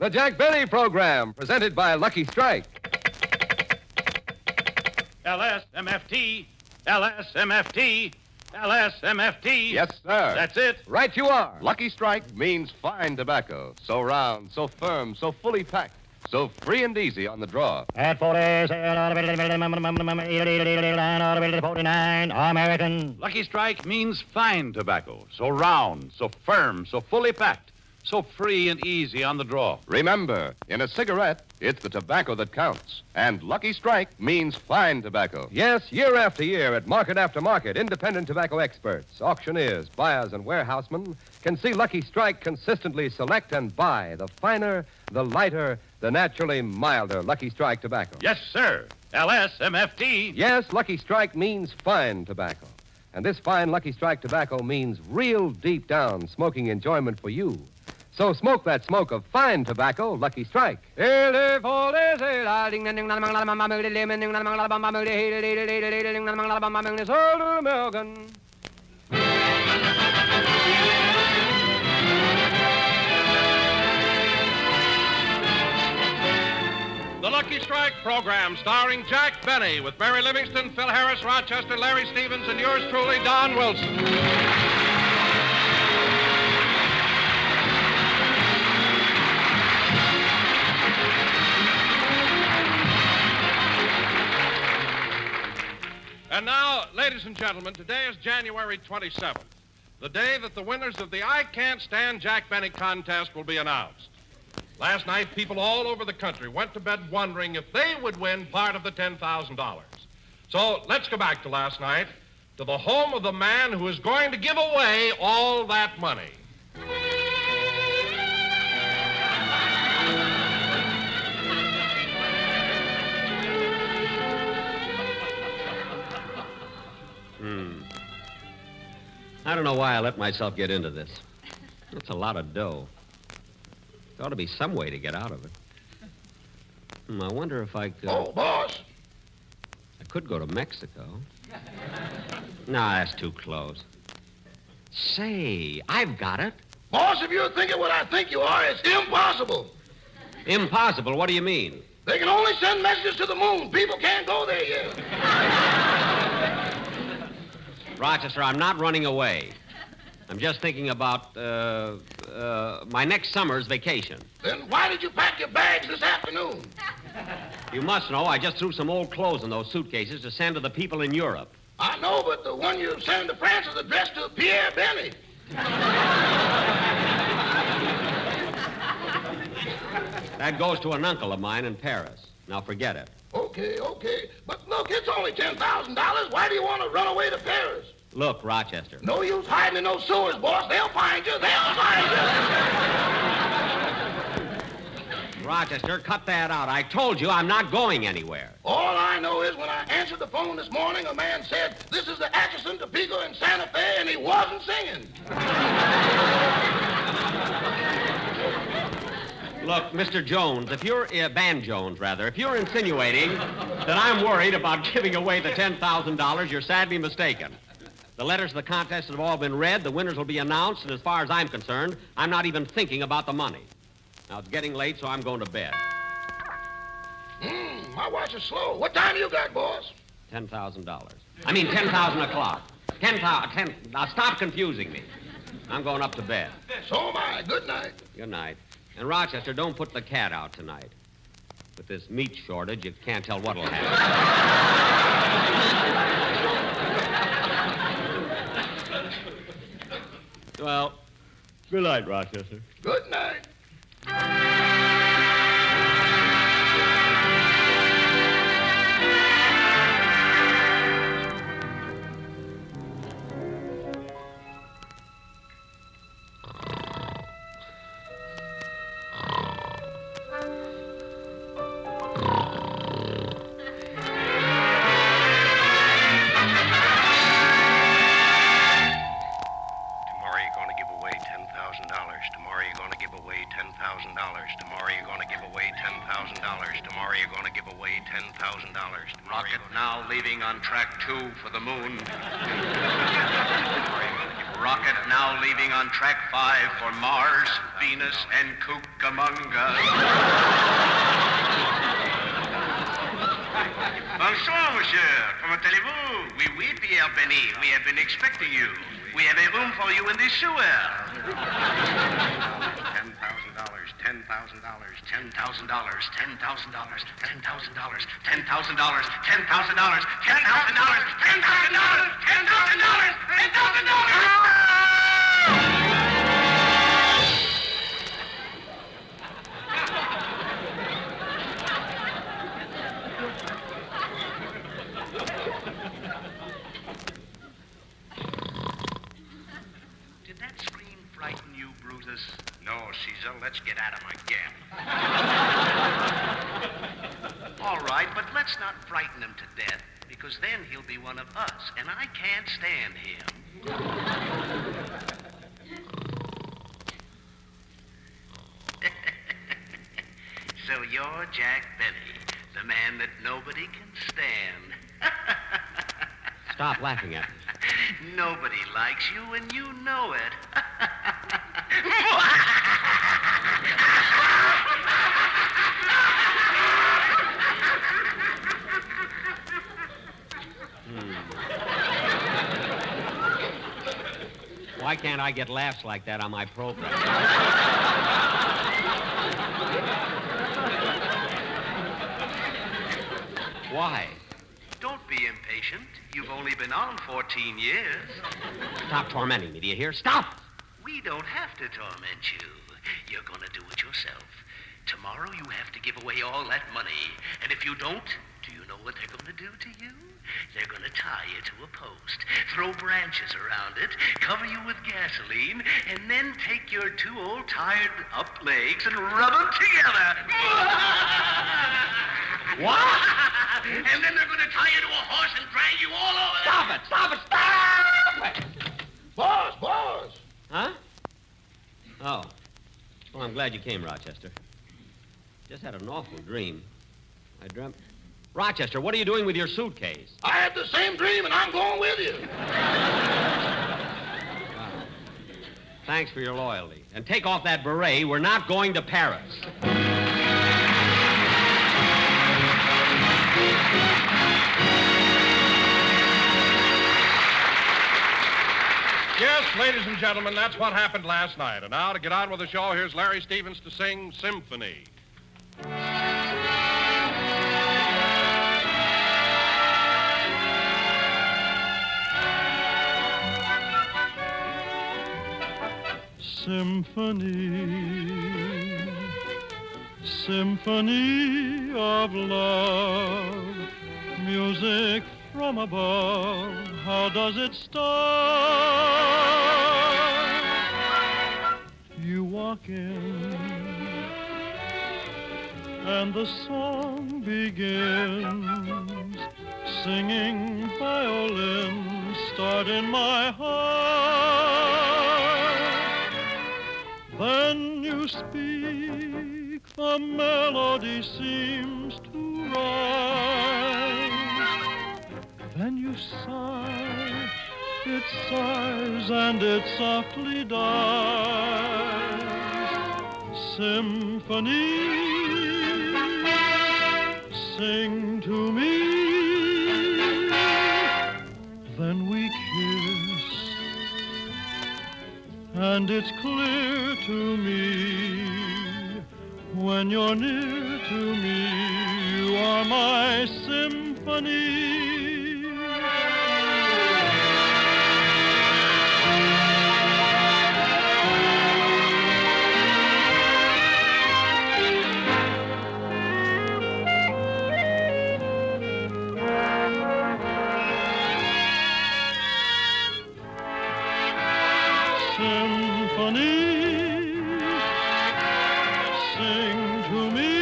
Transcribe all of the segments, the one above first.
The Jack Benny Program, presented by Lucky Strike. LSMFT, LSMFT, LSMFT. Yes, sir. That's it. Right you are. Lucky Strike means fine tobacco. So round, so firm, so fully packed, so free and easy on the draw. At 49, American. Lucky Strike means fine tobacco. So round, so firm, so fully packed, so free and easy on the draw. Remember, in a cigarette, it's the tobacco that counts. And Lucky Strike means fine tobacco. Yes, year after year, at market after market, independent tobacco experts, auctioneers, buyers, and warehousemen can see Lucky Strike consistently select and buy the finer, the lighter, the naturally milder Lucky Strike tobacco. Yes, sir. LSMFT. Yes, Lucky Strike means fine tobacco. And this fine Lucky Strike tobacco means real deep down smoking enjoyment for you. So smoke that smoke of fine tobacco, Lucky Strike. The Lucky Strike program, starring Jack Benny, with Mary Livingston, Phil Harris, Rochester, Larry Stevens, and yours truly, Don Wilson. And now, ladies and gentlemen, today is January 27th, the day that the winners of the I Can't Stand Jack Benny contest will be announced. Last night, people all over the country went to bed wondering if they would win part of the $10,000. So let's go back to last night, to the home of the man who is going to give away all that money. I don't know why I let myself get into this. It's a lot of dough. There ought to be some way to get out of it. I wonder if I could... Oh, boss. I could go to Mexico. No, that's too close. Say, I've got it. Boss, if you're thinking what I think you are, it's impossible. Impossible? What do you mean? They can only send messages to the moon. People can't go there yet. Rochester, I'm not running away. I'm just thinking about, my next summer's vacation. Then why did you pack your bags this afternoon? You must know I just threw some old clothes in those suitcases to send to the people in Europe. I know, but the one you sent to France is addressed to Pierre Benny. That goes to an uncle of mine in Paris. Now forget it. Okay. But look, it's only $10,000. Why do you want to run away to Paris? Look, Rochester. No use hiding in those sewers, boss. They'll find you. Rochester, cut that out. I told you I'm not going anywhere. All I know is when I answered the phone this morning, a man said, "This is the Atchison, Topeka, and Santa Fe," and he wasn't singing. Look, Mr. Jones, if you're, Van Jones, rather, if you're insinuating that I'm worried about giving away the $10,000, you're sadly mistaken. The letters to the contest have all been read, the winners will be announced, and as far as I'm concerned, I'm not even thinking about the money. Now, it's getting late, so I'm going to bed. My watch is slow. What time you got, boss? $10,000. I mean, 10,000 o'clock. 10,000. Now, stop confusing me. I'm going up to bed. So am I. Good night. Good night. And, Rochester, don't put the cat out tonight. With this meat shortage, you can't tell what'll happen. Well, good night, Rochester. Good night. Rocket now leaving on track 2 for the moon. Rocket now leaving on track 5 for Mars, Venus, and Cucamonga. Bonsoir, monsieur. Comment allez-vous? Oui, oui, Pierre Benny. We have been expecting you. We have a room for you in the sewer. $10,000, $10,000, $10,000, $10,000, $10,000, $10,000, $10,000, $10,000, $10,000, Did that scream frighten you, Brutus? No, Caesar, let's get out of my gap. All right, but let's not frighten him to death, because then he'll be one of us, and I can't stand him. So you're Jack Benny, the man that nobody can stand. Stop laughing at me. Nobody likes you, and you know it. Why can't I get laughs like that on my program? Why? Don't be impatient. You've only been on 14 years. Stop tormenting me, do you hear? Stop! We don't have to torment you. You're going to do it yourself. Tomorrow you have to give away all that money. And if you don't, do you know what they're going to do to you? They're going to tie you to a post, throw branches around it, cover you with gasoline, and then take your two old tired-up legs and rub them together. What? And then they're going to tie you to a horse and drag you all over there. Stop it! Stop it! Stop it! Boss! Huh? Oh. Well, I'm glad you came, Rochester. Just had an awful dream. I dreamt... Rochester, what are you doing with your suitcase? I had the same dream, and I'm going with you. Thanks for your loyalty. And take off that beret. We're not going to Paris. Yes, ladies and gentlemen, that's what happened last night. And now, to get on with the show, here's Larry Stevens to sing Symphony. Symphony, symphony of love, music from above, how does it start? You walk in, and the song begins, singing violins start in my heart. Then you speak, the melody seems to rise. Then you sigh, it sighs and it softly dies. Symphony, sing to me. Then we kiss, and it's clear to me, when you're near to me, you are my symphony. Symphony, sing to me,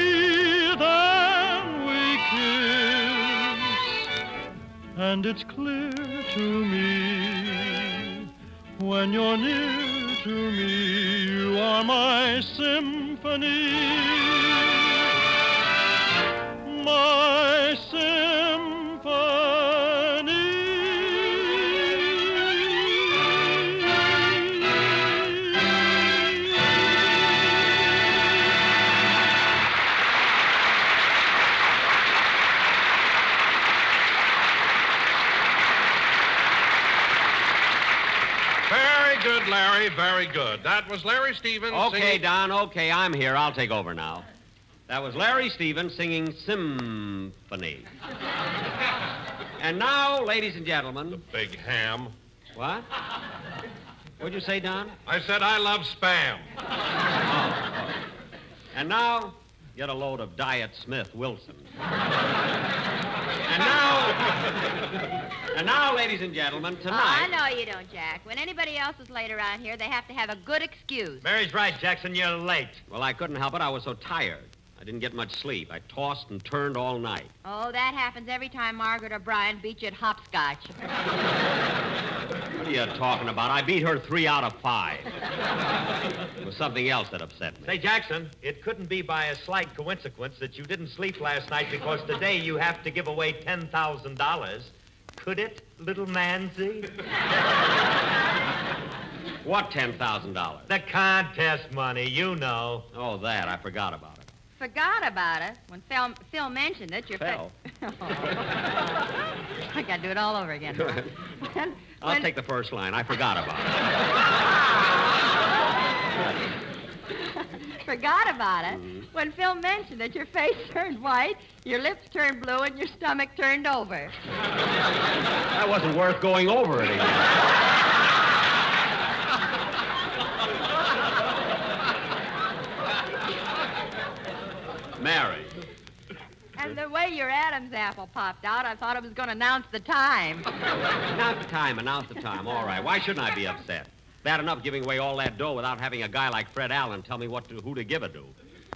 then we kiss, and it's clear to me, when you're near to me, you are my symphony, my symphony. very good. That was Larry Stevens Okay, singing... Don, okay, I'm here. I'll take over now. That was Larry Stevens singing Symphony. And now, ladies and gentlemen... Big ham. What? What'd you say, Don? I said I love Spam. Oh. And now, get a load of Diet Smith Wilson. And now, ladies and gentlemen, tonight... I know you don't, Jack. When anybody else is late around here, they have to have a good excuse. Mary's right, Jackson. You're late. Well, I couldn't help it. I was so tired. I didn't get much sleep. I tossed and turned all night. Oh, that happens every time Margaret or Brian beat you at hopscotch. What are you talking about? I beat her 3 out of 5. It was something else that upset me. Say, Jackson, it couldn't be by a slight coincidence that you didn't sleep last night because today you have to give away $10,000. Could it, little Nancy? What $10,000? The contest money, you know. Oh, that. I forgot about it. Forgot about it. When Phil mentioned it, Phil? I got to do it all over again. I'll take the first line. I forgot about it. Forgot about it. When Phil mentioned it, your face turned white, your lips turned blue, and your stomach turned over. That wasn't worth going over it again. Mary. And the way your Adam's apple popped out, I thought it was going to announce the time. Announce the time. All right. Why shouldn't I be upset? Bad enough giving away all that dough without having a guy like Fred Allen tell me who to give it to.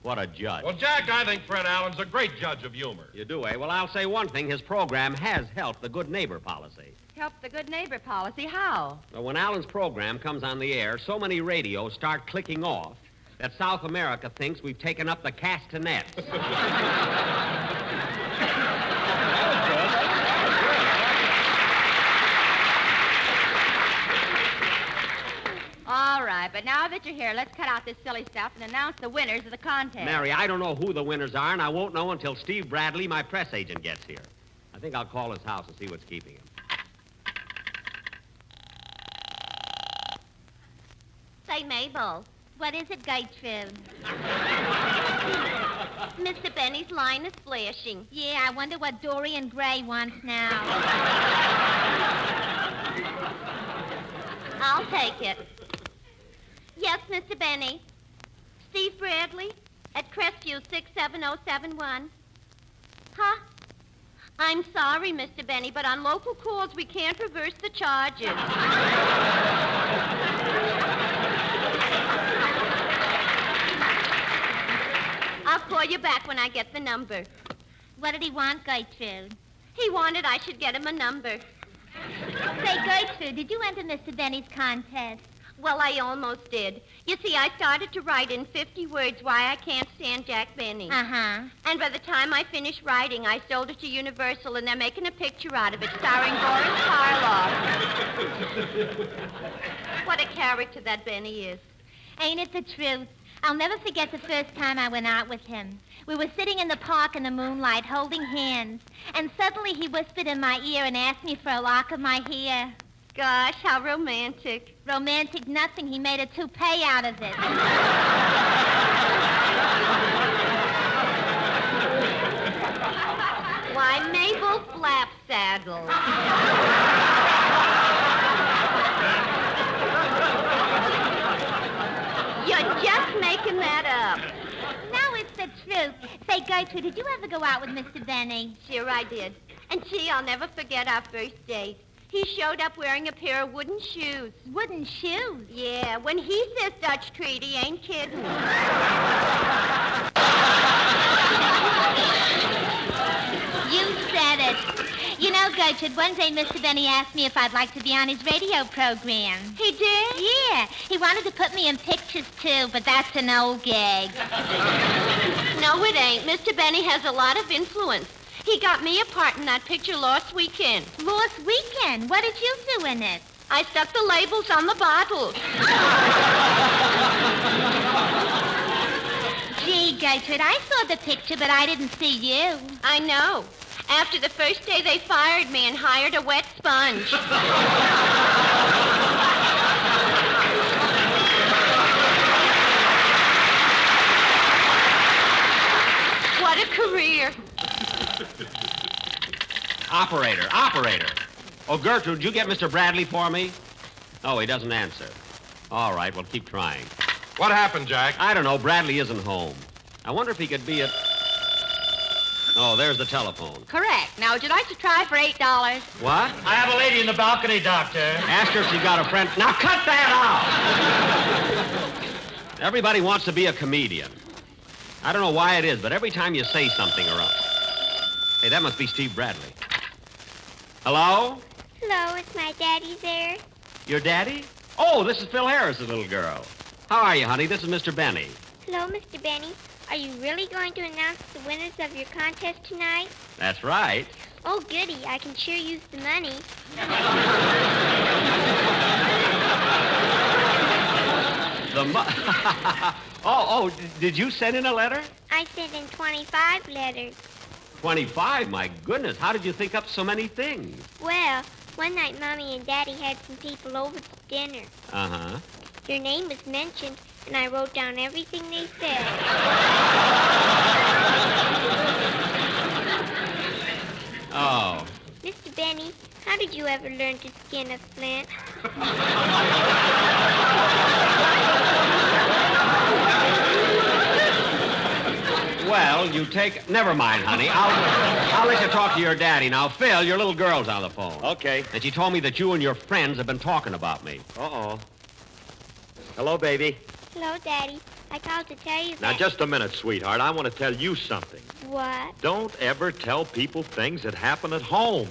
What a judge. Well, Jack, I think Fred Allen's a great judge of humor. You do, eh? Well, I'll say one thing. His program has helped the good neighbor policy. Help the good neighbor policy? How? Well, when Allen's program comes on the air, so many radios start clicking off that South America thinks we've taken up the castanets. All right, but now that you're here, let's cut out this silly stuff and announce the winners of the contest. Mary, I don't know who the winners are, and I won't know until Steve Bradley, my press agent, gets here. I think I'll call his house and see what's keeping him. Say, Mabel, what is it, Gertrude? Mr. Benny's line is flashing. Yeah, I wonder what Dorian Gray wants now. I'll take it. Yes, Mr. Benny. Steve Bradley at Crestview 67071. Huh? I'm sorry, Mr. Benny, but on local calls we can't reverse the charges. I'll call you back when I get the number. What did he want, Gertrude? He wanted I should get him a number. Say, Gertrude, did you enter Mr. Benny's contest? Well, I almost did. You see, I started to write in 50 words why I can't stand Jack Benny. Uh-huh. And by the time I finished writing, I sold it to Universal, and they're making a picture out of it starring Boris Karloff. What a character that Benny is. Ain't it the truth? I'll never forget the first time I went out with him. We were sitting in the park in the moonlight, holding hands, and suddenly he whispered in my ear and asked me for a lock of my hair. Gosh, how romantic. Romantic nothing. He made a toupee out of it. Why, Mabel Flapsaddle. You're just making that up. No, it's the truth. Say, Gertrude, did you ever go out with Mr. Benny? Sure I did. And gee, I'll never forget our first date. He showed up wearing a pair of wooden shoes. Wooden shoes? Yeah, when he says Dutch treat, he ain't kidding. You said it. You know, Gertrude, one day Mr. Benny asked me if I'd like to be on his radio program. He did? Yeah. He wanted to put me in pictures, too, but that's an old gag. No, it ain't. Mr. Benny has a lot of influence. He got me a part in that picture last weekend. Last weekend? What did you do in it? I stuck the labels on the bottles. Gee, Gertrude, I saw the picture, but I didn't see you. I know. After the first day, they fired me and hired a wet sponge. Come here. Operator. Oh, Gertrude, did you get Mr. Bradley for me? Oh, he doesn't answer. All right, well, keep trying. What happened, Jack? I don't know. Bradley isn't home. I wonder if he could be at... Oh, there's the telephone. Correct. Now, would you like to try for $8? What? I have a lady in the balcony, Doctor. Ask her if she got a friend. Now, cut that out! Everybody wants to be a comedian. I don't know why it is, but every time you say something or else... Hey, that must be Steve Bradley. Hello? Hello, is my daddy there? Your daddy? Oh, this is Phil Harris, the little girl. How are you, honey? This is Mr. Benny. Hello, Mr. Benny. Are you really going to announce the winners of your contest tonight? That's right. Oh, goody. I can sure use the money. Did you send in a letter? I sent in 25 letters. 25? My goodness, how did you think up so many things? Well, one night Mommy and Daddy had some people over to dinner. Uh-huh. Your name was mentioned, and I wrote down everything they said. Oh. Mr. Benny, how did you ever learn to skin a flint? Well, you take... Never mind, honey. I'll let you talk to your daddy. Now, Phil, your little girl's on the phone. Okay. And she told me that you and your friends have been talking about me. Uh-oh. Hello, baby. Hello, Daddy. I called to tell you that... Now, just a minute, sweetheart. I want to tell you something. What? Don't ever tell people things that happen at home.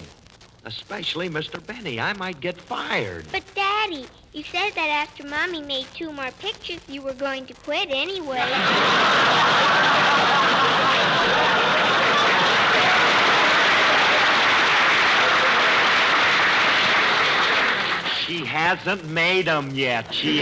Especially Mr. Benny. I might get fired. But, Daddy, you said that after Mommy made 2 more pictures, you were going to quit anyway. She hasn't made 'em yet. Gee.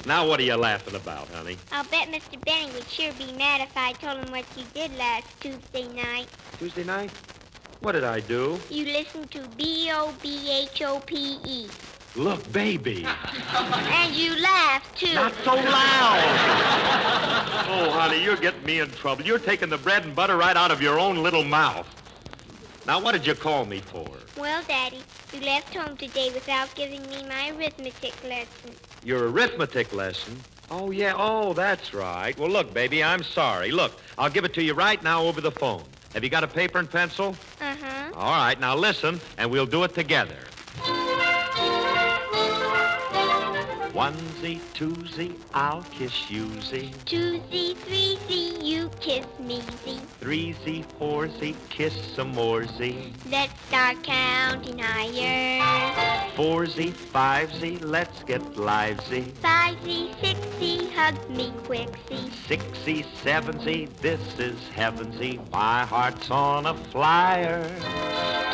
Now, what are you laughing about, honey? I'll bet Mr. Benny would sure be mad if I told him what you did last Tuesday night. Tuesday night? What did I do? You listened to B-O-B-H-O-P-E. Look, baby. And you laughed, too. Not so loud. Oh, honey, you're getting me in trouble. You're taking the bread and butter right out of your own little mouth. Now, what did you call me for? Well, Daddy, you left home today without giving me my arithmetic lesson. Your arithmetic lesson? Oh, yeah. Oh, that's right. Well, look, baby, I'm sorry. Look, I'll give it to you right now over the phone. Have you got a paper and pencil? Uh-huh. All right, now listen, and we'll do it together. 1Z, 2Z, I'll kiss you-Z. 2Z, 3Z, you kiss me-Z. 3Z, 4Z, kiss some more Z. Let's start counting higher. 4Z, 5Z, let's get live-Z. 5Z, 6Z, hug me quick-Z. 6Z, 7Z, this is heaven-Z. My heart's on a flyer.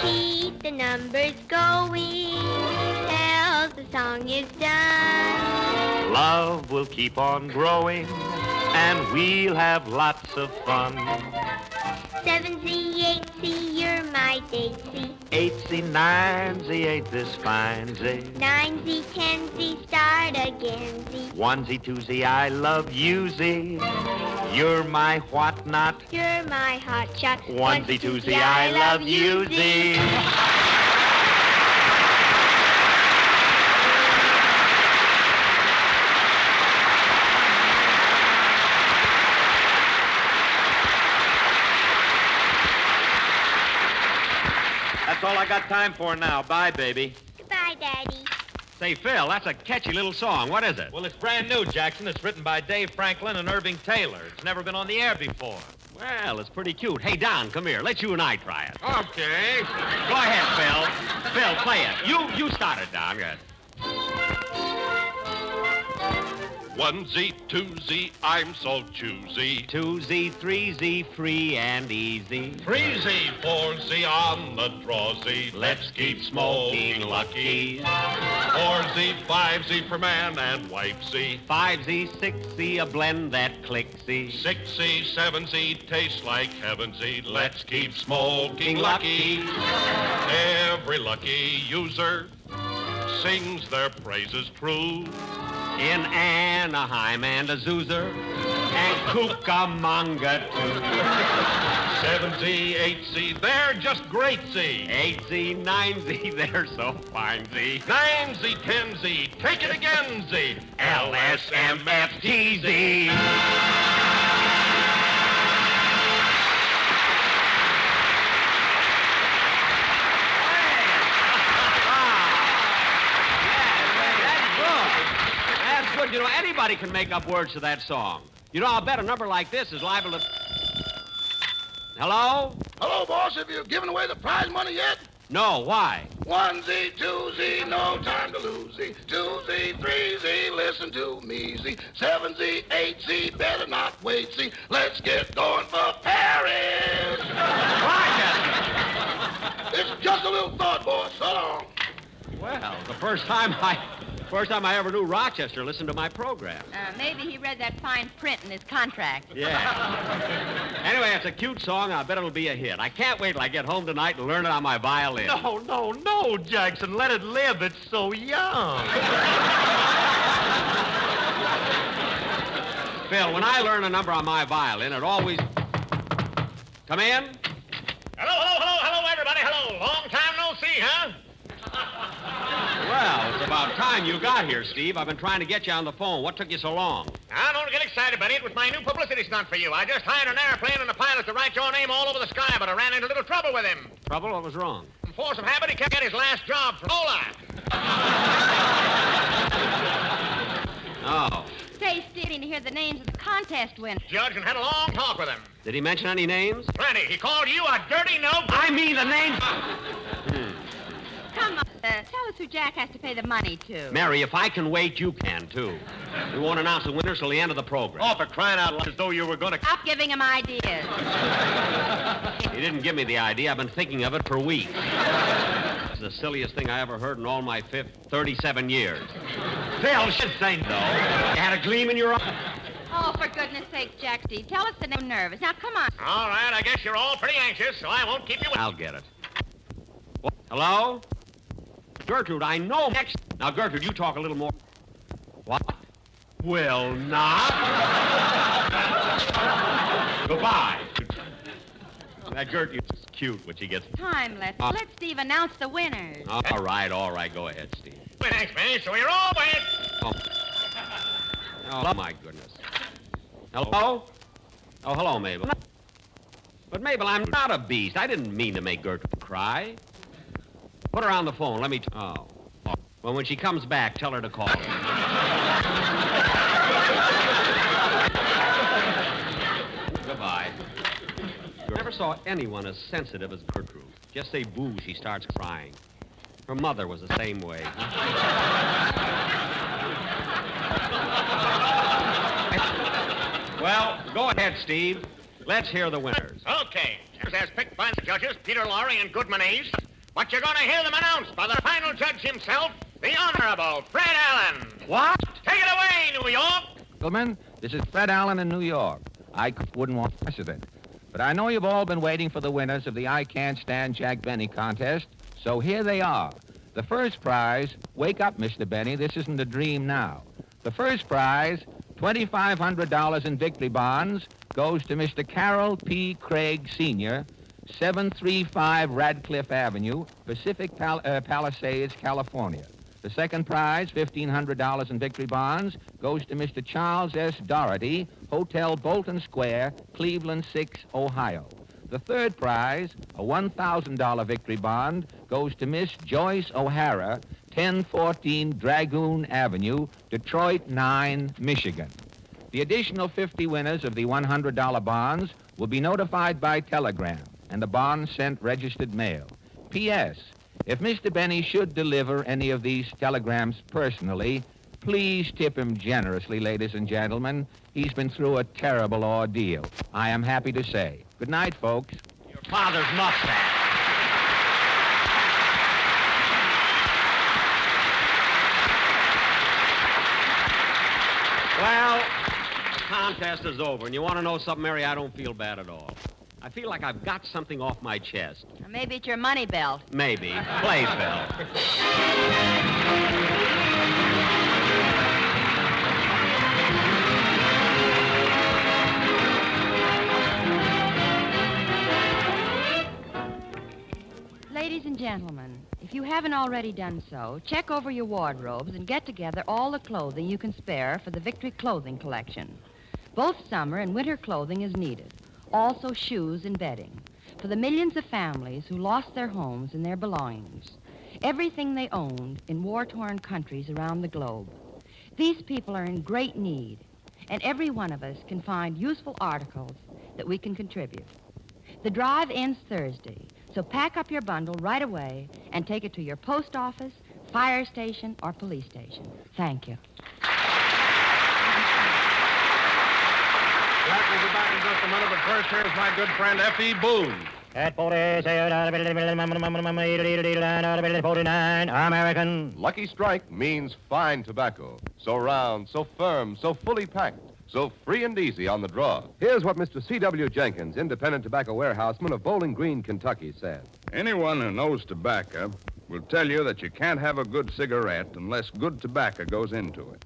Keep the numbers going till the song is done. Love will keep on growing, and we'll have lots of fun. 7Z, 8Z, you're my Daisy. 8Z, 9Z, ain't this fine, Z? 9Z, 10Z, start again, Z. 1Z, 2Z, I love you, Z. You're my what not? You're my hot shot. 1Z, 2Z, I love you, Z. That's all I got time for now. Bye, baby. Goodbye, Daddy. Say, Phil, that's a catchy little song. What is it? Well, it's brand new, Jackson. It's written by Dave Franklin and Irving Taylor. It's never been on the air before. Well, it's pretty cute. Hey, Don, come here. Let you and I try it. Okay. Go ahead, Phil. Phil, play it. You start it, Don. Good. 1Z, 2Z, I'm so choosy. 2Z, 3Z, free and easy. 3Z, 4Z on the draw Z. Let's keep smoking lucky. 4Z, 5Z for man and wife Z. 5Z, 6Z, a blend that clicks Z. 6Z, 7Z, tastes like heaven Z. Let's keep smoking lucky. Every lucky user sings their praises true. in Anaheim and Azusa and Cucamonga, too. 7Z, 8Z, they're just great Z. 8Z, 9Z, they're so fine, Z. 9Z, 10Z, take it again, Z. LSMFTZ. You know, anybody can make up words to that song. You know, I'll bet a number like this is liable to... Hello? Hello, boss. Have you given away the prize money yet? No, why? 1Z, 2Z, no time to lose Z. 2Z, 3Z, listen to me Z. 7Z, 8Z, better not wait Z. Let's get going for Paris. Rochester! It's just a little thought, boss. So long. Well, the first time I ever knew Rochester listened to my program. Maybe he read that fine print in his contract. Yeah. Anyway, it's a cute song. I bet it'll be a hit. I can't wait till I get home tonight and learn it on my violin. No, Jackson. Let it live. It's so young. Phil, when I learn a number on my violin, it always... Come in? Hello, everybody. Hello. Long time no see, huh? Well, it's about time you got here, Steve. I've been trying to get you on the phone. What took you so long? Now, don't get excited, Benny. It was my new publicity stunt for you. I just hired an airplane and a pilot to write your name all over the sky, but I ran into a little trouble with him. Trouble? What was wrong? From force of habit, he kept getting his last job from Ola. Oh. Say, Steve, to hear the names of the contest winners. Judge and had a long talk with him. Did he mention any names? Plenty. He called you a dirty no... I mean the names... Come on, tell us who Jack has to pay the money to. Mary, if I can wait, you can, too. We won't announce the winners till the end of the program. Oh, for crying out loud, as though you were going to... Stop giving him ideas. He didn't give me the idea. I've been thinking of it for weeks. It's the silliest thing I ever heard in all my 37 years. Phil, should say no. You had a gleam in your eye. Oh, for goodness sakes, Jack, Steve, tell us the name nervous. Now, come on. All right, I guess you're all pretty anxious, so I won't keep you... I'll get it. What? Hello? Gertrude, I know next... Now, Gertrude, you talk a little more. What? Well, not. Goodbye. That Gertrude's cute when she gets... Time left. Let Steve announce the winners. All right. Go ahead, Steve. Thanks, Benny, so you're all wet. Oh, my goodness. Hello? Oh, hello, Mabel. But, Mabel, I'm not a beast. I didn't mean to make Gertrude cry. Put her on the phone. Let me... Oh. Well, when she comes back, tell her to call. Goodbye. I never saw anyone as sensitive as Gertrude. Just say boo, she starts crying. Her mother was the same way. Well, go ahead, Steve. Let's hear the winners. Okay. As picked by the judges, Peter Lorre and Goodman Ace. But you're going to hear them announced by the final judge himself, the Honorable Fred Allen. What? Take it away, New York. Gentlemen, this is Fred Allen in New York. I wouldn't want precedent. But I know you've all been waiting for the winners of the I Can't Stand Jack Benny contest, so here they are. The first prize, wake up, Mr. Benny, this isn't a dream now. The first prize, $2,500 in victory bonds, goes to Mr. Carroll P. Craig, Sr., 735 Radcliffe Avenue, Pacific Palisades, California. The second prize, $1,500 in victory bonds, goes to Mr. Charles S. Doherty, Hotel Bolton Square, Cleveland 6, Ohio. The third prize, a $1,000 victory bond, goes to Miss Joyce O'Hara, 1014 Dragoon Avenue, Detroit 9, Michigan. The additional 50 winners of the $100 bonds will be notified by telegram and the bonds sent registered mail. P.S. If Mr. Benny should deliver any of these telegrams personally, please tip him generously, ladies and gentlemen. He's been through a terrible ordeal, I am happy to say. Good night, folks. Your father's mustache. Well, the contest is over, and you want to know something, Mary? I don't feel bad at all. I feel like I've got something off my chest. Or maybe it's your money belt. Maybe. Play, Phil. gentlemen, if you haven't already done so, check over your wardrobes and get together all the clothing you can spare for the Victory Clothing Collection. Both summer and winter clothing is needed. Also shoes and bedding. For the millions of families who lost their homes and their belongings. Everything they owned in war-torn countries around the globe. These people are in great need, and every one of us can find useful articles that we can contribute. The drive ends Thursday, so pack up your bundle right away and take it to your post office, fire station, or police station. Thank you. Jack will be back in just a minute, but first here's my good friend F.E. Boone. At 49, American. Lucky Strike means fine tobacco. So round, so firm, so fully packed, so free and easy on the draw. Here's what Mr. C.W. Jenkins, independent tobacco warehouseman of Bowling Green, Kentucky, said. Anyone who knows tobacco will tell you that you can't have a good cigarette unless good tobacco goes into it.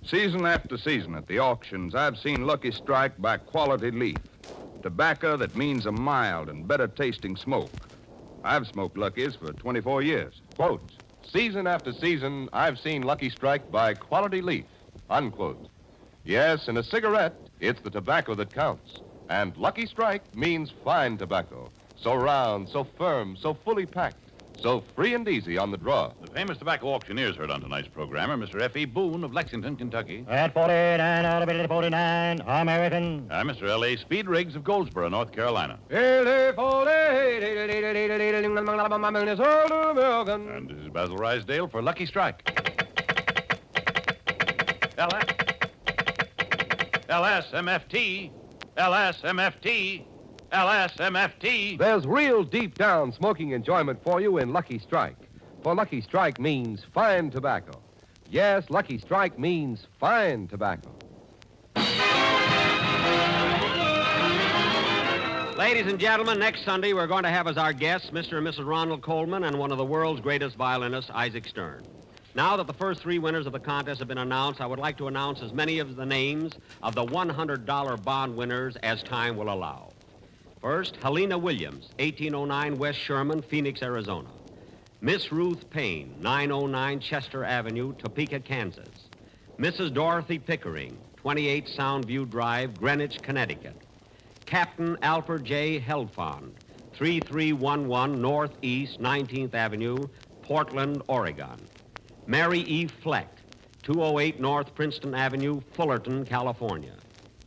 Season after season at the auctions, I've seen Lucky Strike by Quality Leaf. Tobacco that means a mild and better tasting smoke. I've smoked Lucky's for 24 years. Quote, season after season, I've seen Lucky Strike by Quality Leaf. Unquote. Yes, in a cigarette, it's the tobacco that counts. And Lucky Strike means fine tobacco. So round, so firm, so fully packed, so free and easy on the draw. The famous tobacco auctioneers heard on tonight's program are Mr. F.E. Boone of Lexington, Kentucky. At 49, American. I'm Mr. L.A. Speed Riggs of Goldsboro, North Carolina. And this is Basil Rysdale for Lucky Strike. LSMFT, LSMFT, LSMFT. There's real deep down smoking enjoyment for you in Lucky Strike. For Lucky Strike means fine tobacco. Yes, Lucky Strike means fine tobacco. Ladies and gentlemen, next Sunday we're going to have as our guests Mr. and Mrs. Ronald Coleman and one of the world's greatest violinists, Isaac Stern. Now that the first three winners of the contest have been announced, I would like to announce as many of the names of the $100 bond winners as time will allow. First, Helena Williams, 1809 West Sherman, Phoenix, Arizona. Miss Ruth Payne, 909 Chester Avenue, Topeka, Kansas. Mrs. Dorothy Pickering, 28 Soundview Drive, Greenwich, Connecticut. Captain Alfred J. Helfond, 3311 Northeast 19th Avenue, Portland, Oregon. Mary E. Fleck, 208 North Princeton Avenue, Fullerton, California.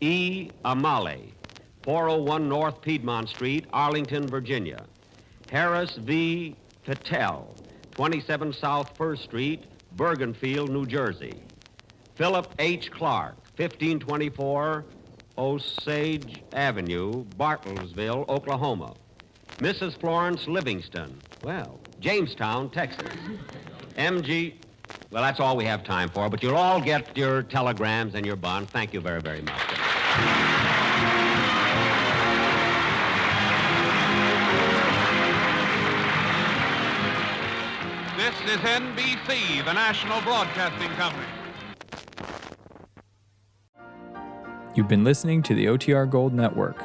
E. Amale, 401 North Piedmont Street, Arlington, Virginia. Harris V. Patel, 27 South 1st Street, Bergenfield, New Jersey. Philip H. Clark, 1524 Osage Avenue, Bartlesville, Oklahoma. Mrs. Florence Livingston, Jamestown, Texas. M.G. Well, that's all we have time for, but you'll all get your telegrams and your bonds. Thank you very, very much. This is NBC, the national broadcasting company. You've been listening to the OTR Gold Network.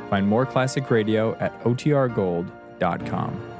Find more classic radio at otrgold.com.